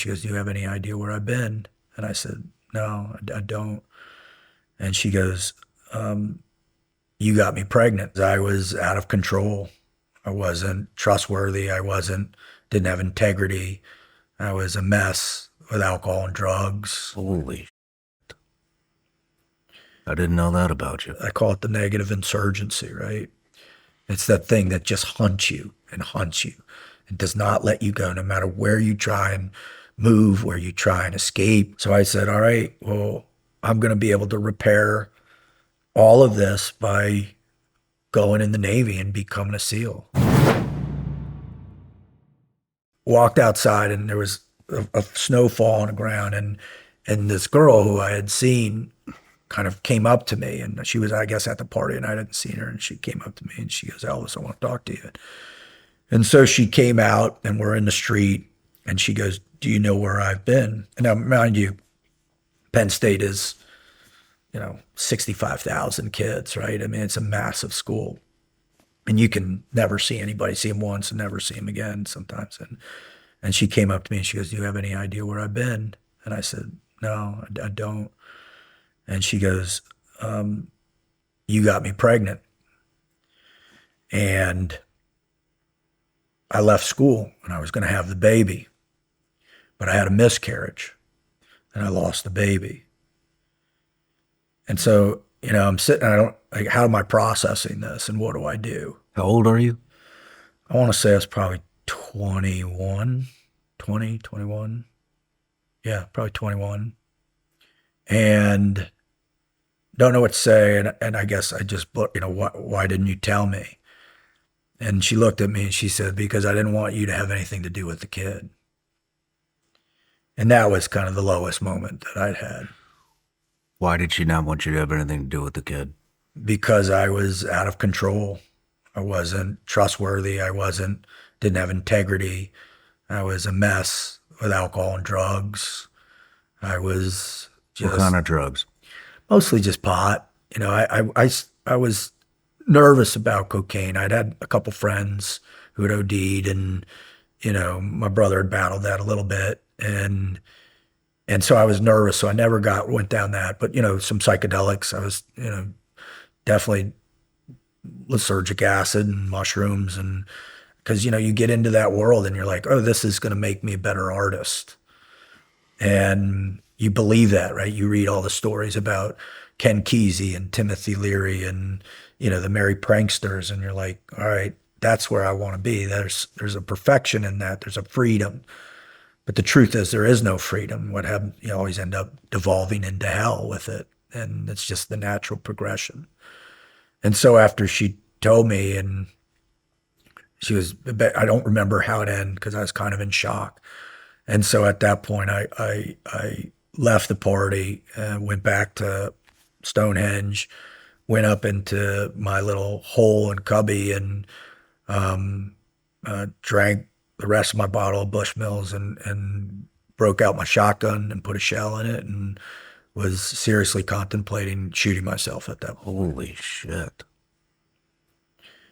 she goes, "Do you have any idea where I've been?" And I said, "No, I don't." And she goes, "You got me pregnant." I was out of control. I wasn't trustworthy. Didn't have integrity. I was a mess with alcohol and drugs. Holy, I didn't know that about you. I call it the negative insurgency, right? It's that thing that just hunts you and hunts you and does not let you go no matter where you try and move, where you try and escape. So I said, all right, well, I'm going to be able to repair all of this by going in the Navy and becoming a SEAL. Walked outside and there was a snowfall on the ground, and this girl who I had seen kind of came up to me, and she was, I guess, at the party and I hadn't seen her, and she came up to me and she goes, "Elvis, I want to talk to you." And so she came out and we're in the street and she goes, "Do you know where I've been?" And now, mind you, Penn State is, 65,000 kids, right? I mean, it's a massive school. And you can never see anybody, see them once and never see them again sometimes. And she came up to me and she goes, "Do you have any idea where I've been?" And I said, "No, I don't." And she goes, "You got me pregnant." And I left school and I was going to have the baby, but I had a miscarriage and I lost the baby. And so, I'm sitting, I don't, like, how am I processing this and what do I do? How old are you? I want to say I was probably 21, 20, 21. Yeah, probably 21. And don't know what to say. And I guess I just, why didn't you tell me? And she looked at me and she said, "Because I didn't want you to have anything to do with the kid." And that was kind of the lowest moment that I'd had Why did she not want you to have anything to do with the kid? because I was out of control. I wasn't trustworthy. Didn't have integrity. I was a mess with alcohol and drugs. I was What kind just of drugs? mostly just pot. I was nervous about cocaine. I'd had a couple friends who had OD'd, and my brother had battled that a little bit, and so I was nervous. So I never went down that. But some psychedelics. I was definitely lysergic acid and mushrooms, and because you get into that world and you're like, oh, this is going to make me a better artist, and you believe that, right? You read all the stories about Ken Kesey and Timothy Leary and the Merry Pranksters, and you're like, all right, that's where I want to be. There's a perfection in that. There's a freedom. But the truth is there is no freedom. What happens, you always end up devolving into hell with it. And it's just the natural progression. And so after she told me, and I don't remember how it ended because I was kind of in shock. And so at that point, I left the party and went back to Stonehenge, went up into my little hole and cubby, and drank the rest of my bottle of Bushmills, and broke out my shotgun and put a shell in it, and was seriously contemplating shooting myself at that point. Holy shit.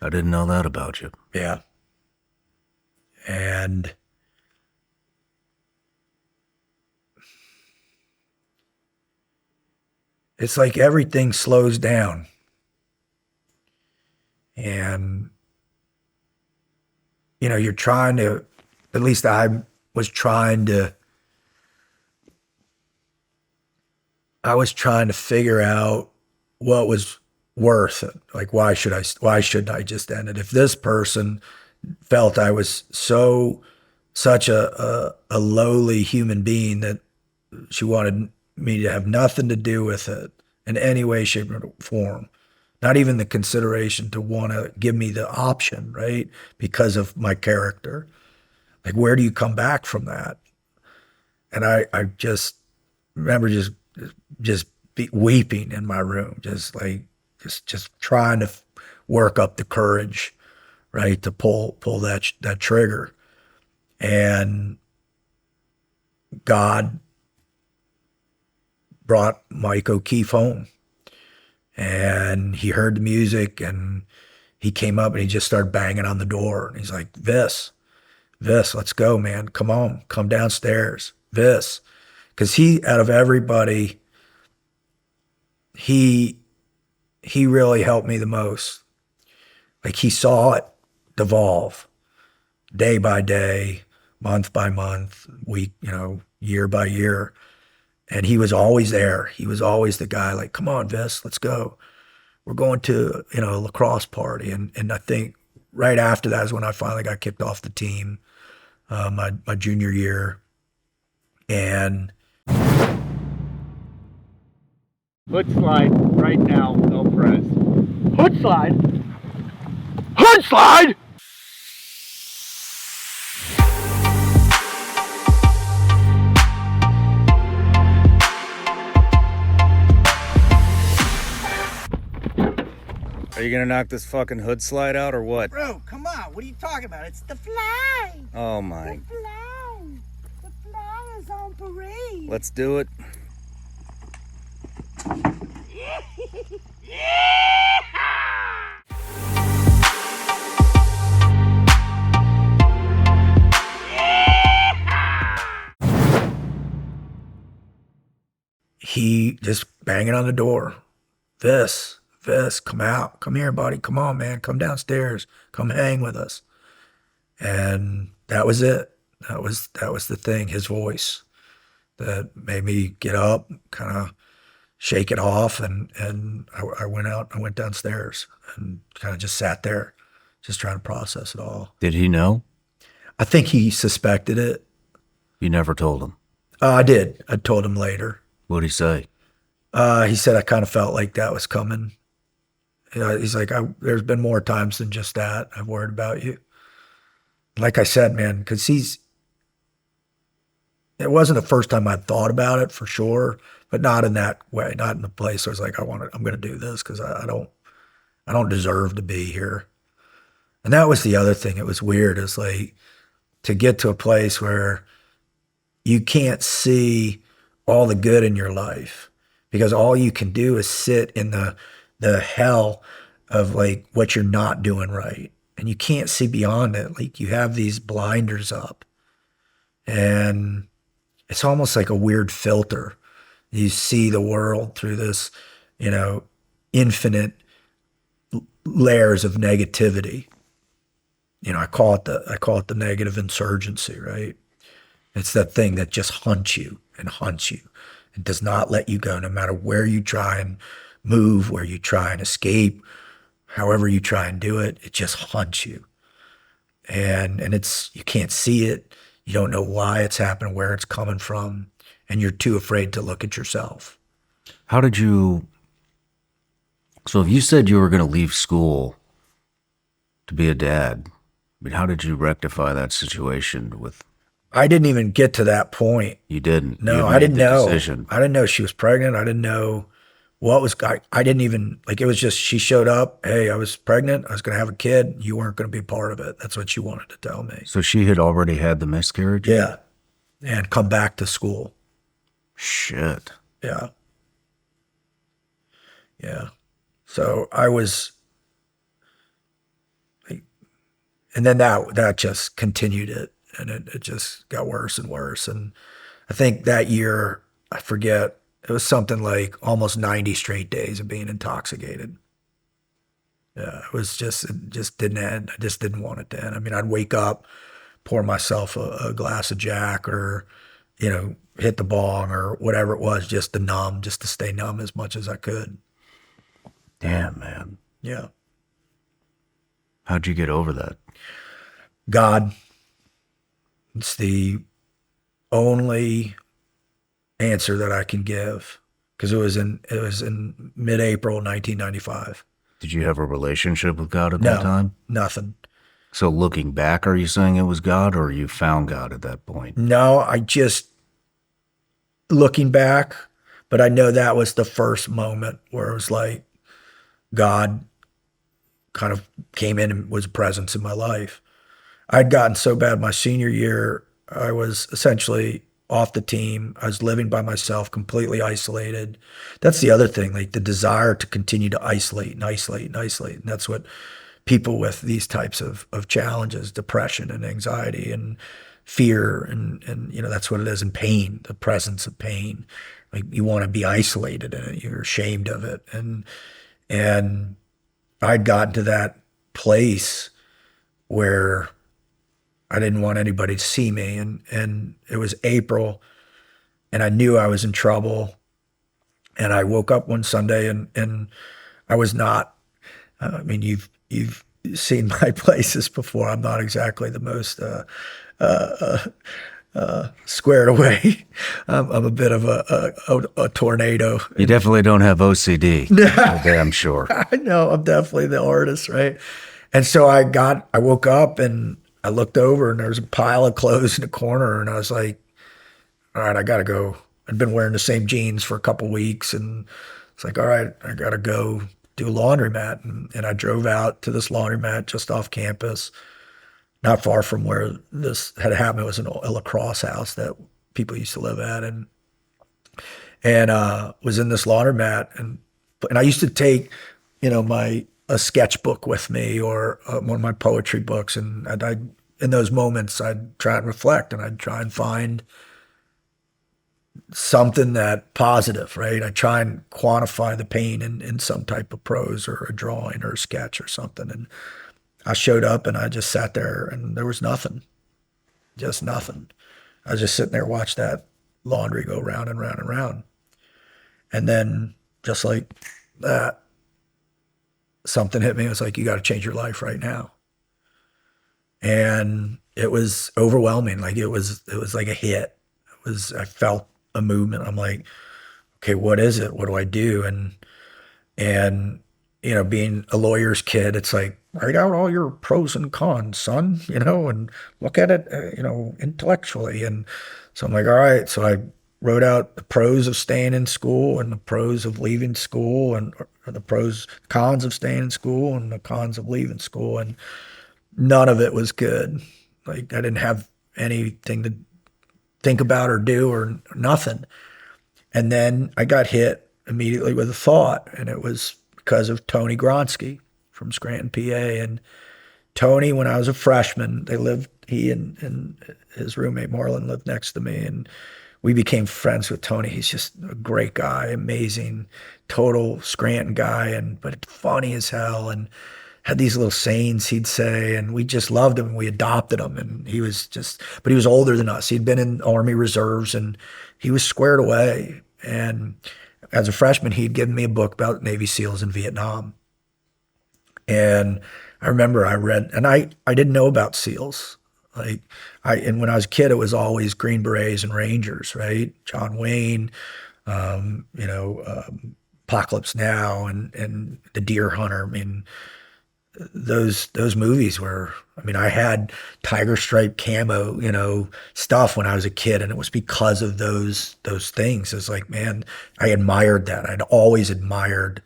I didn't know that about you. Yeah. And it's like everything slows down. And, you're trying to, at least was trying to, I was trying to figure out what was worth it. Like, why shouldn't I just end it? If this person felt I was such a lowly human being that she wanted me to have nothing to do with it in any way, shape, or form, not even the consideration to want to give me the option, right? Because of my character. Like, where do you come back from that? And I just remember just weeping in my room, just trying to work up the courage, right, to pull that trigger. And God brought Mike O'Keefe home, and he heard the music, and he came up and he just started banging on the door, and he's like, "Vis, Vis, let's go, man. Come on, come downstairs. Vis. Because out of everybody, he he really helped me the most. Like he saw it devolve day by day, month by month, week, year by year. And he was always there. He was always the guy like, come on, Vis, let's go. We're going to, a lacrosse party. And I think right after that is when I finally got kicked off the team, my junior year. And Hood slide right now, no press. Hood slide! Hood slide! Are you gonna knock this fucking hood slide out or what? Bro, come on. What are you talking about? It's the fly. Oh my. The fly. The fly is on parade. Let's do it. he just banging on the door. Vis, come out. Come here, buddy. Come on, man. Come downstairs. Come hang with us. And that was it. That was the thing, his voice that made me get up, kind of shake it off, and I went out. I went downstairs and kind of just sat there, just trying to process it all. Did he know? I think he suspected it. You never told him. I did. I told him later. What'd he say? He said I kind of felt like that was coming. He's like, there's been more times than just that. I've worried about you. Like I said, man, because it wasn't the first time I'd thought about it for sure, but not in that way, not in the place where I was like, I'm going to do this because I don't deserve to be here. And that was the other thing. It was weird. It's like to get to a place where you can't see all the good in your life because all you can do is sit in the hell of like what you're not doing right. And you can't see beyond it. Like you have these blinders up and it's almost like a weird filter. You see the world through this, infinite layers of negativity. I call it the negative insurgency, right? It's that thing that just hunts you and hunts you and does not let you go no matter where you try and move, where you try and escape, however you try and do it, it just hunts you. And you can't see it. You don't know why it's happening, where it's coming from, and you're too afraid to look at yourself. How did you... So if you said you were going to leave school to be a dad, how did you rectify that situation with... I didn't even get to that point. You didn't? No, You I made didn't the know. decision. I didn't know she was pregnant. I didn't know what was, I didn't even, like, it was just, she showed up. Hey, I was pregnant. I was going to have a kid. You weren't going to be part of it. That's what she wanted to tell me. So she had already had the miscarriage? Yeah. And come back to school. Shit. Yeah. Yeah. So I was, and then that just continued it. And it just got worse and worse. And I think that year, I forget, it was something like almost 90 straight days of being intoxicated. Yeah, it just didn't end. I just didn't want it to end. I mean, I'd wake up, pour myself a glass of Jack or, hit the bong or whatever it was, just to stay numb as much as I could. Damn, man. Yeah. How'd you get over that? God. It's the only answer that I can give because it was in mid-April 1995. Did you have a relationship with God at that time? Nothing. So looking back, are you saying it was God or you found God at that point? No, I just looking back, but I know that was the first moment where it was like God kind of came in and was a presence in my life. I'd gotten so bad my senior year, I was essentially off the team. I was living by myself, completely isolated. That's the other thing, like the desire to continue to isolate and isolate and isolate. And that's what people with these types of challenges, depression and anxiety and fear, and that's what it is, and pain, the presence of pain. Like you want to be isolated in it, you're ashamed of it, and I'd gotten to that place where I didn't want anybody to see me, and it was April, and I knew I was in trouble, and I woke up one Sunday, and I was not. I mean, you've seen my places before. I'm not exactly the most squared away. I'm a bit of a tornado. You definitely don't have OCD. I'm sure. I know I'm definitely the artist, right? And so I woke up and I looked over and there was a pile of clothes in the corner, and I was like, all right, I gotta go. I'd been wearing the same jeans for a couple weeks, and it's like, all right, I gotta go do a laundromat. And I drove out to this laundromat just off campus, not far from where this had happened. It was a lacrosse house that people used to live at, and was in this laundromat, and I used to take, my a sketchbook with me, or one of my poetry books, and I in those moments I'd try and reflect, and I'd try and find something that positive, right? I try and quantify the pain in some type of prose or a drawing or a sketch or something. And I showed up and I just sat there and there was nothing, just nothing. I was just sitting there, watch that laundry go round and round and round. And then just like that, something hit me. It was like, you got to change your life right now. And it was overwhelming. Like it was like a hit. I felt a movement. I'm like, okay, what is it? What do I do? And being a lawyer's kid, it's like, write out all your pros and cons, son, and look at it, intellectually. And so I'm like, all right. So I wrote out the pros of staying in school and the pros of leaving school, and or the cons of staying in school and the cons of leaving school. And none of it was good. Like I didn't have anything to think about or do or nothing. And then I got hit immediately with a thought, and it was because of Tony Gronsky from Scranton, PA. And Tony, when I was a freshman, he and his roommate Marlon lived next to me, and we became friends with Tony. He's just a great guy, amazing, total Scranton guy, but funny as hell, and had these little sayings he'd say, and we just loved him. We adopted him, and but he was older than us. He'd been in Army Reserves, and he was squared away. And as a freshman, he'd given me a book about Navy SEALs in Vietnam. And I remember I read, and I didn't know about SEALs. And when I was a kid, it was always Green Berets and Rangers, right? John Wayne, Apocalypse Now, and The Deer Hunter. I mean, those movies were, I had tiger stripe camo, stuff when I was a kid, and it was because of those things. It's like, man, I admired that. I'd always admired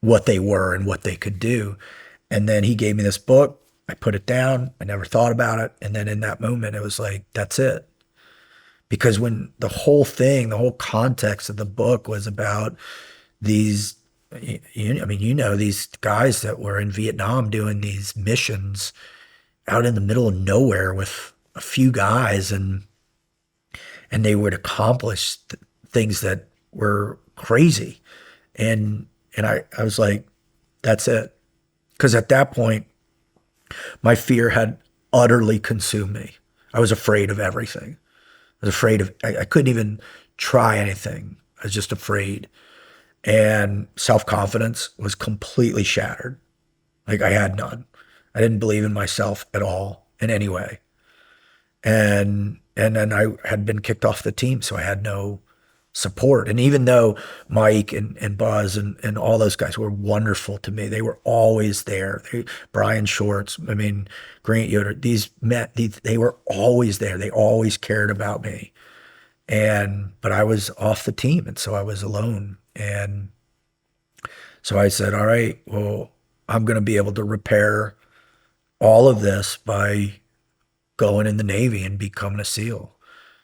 what they were and what they could do. And then he gave me this book. I put it down. I never thought about it. And then in that moment, it was like, that's it. Because when the whole context of the book was about these, these guys that were in Vietnam doing these missions out in the middle of nowhere with a few guys, and they would accomplish things that were crazy. And I was like, that's it. Because at that point, my fear had utterly consumed me. I was afraid of everything. I was afraid I couldn't even try anything. I was just afraid. And self-confidence was completely shattered. Like I had none. I didn't believe in myself at all in any way. And then I had been kicked off the team, so I had no support. And even though Mike and Buzz and all those guys were wonderful to me, they were always there. Brian Shorts, Grant Yoder, they were always there. They always cared about me. But I was off the team, and so I was alone. And so I said, all right, well, I'm going to be able to repair all of this by going in the Navy and becoming a SEAL.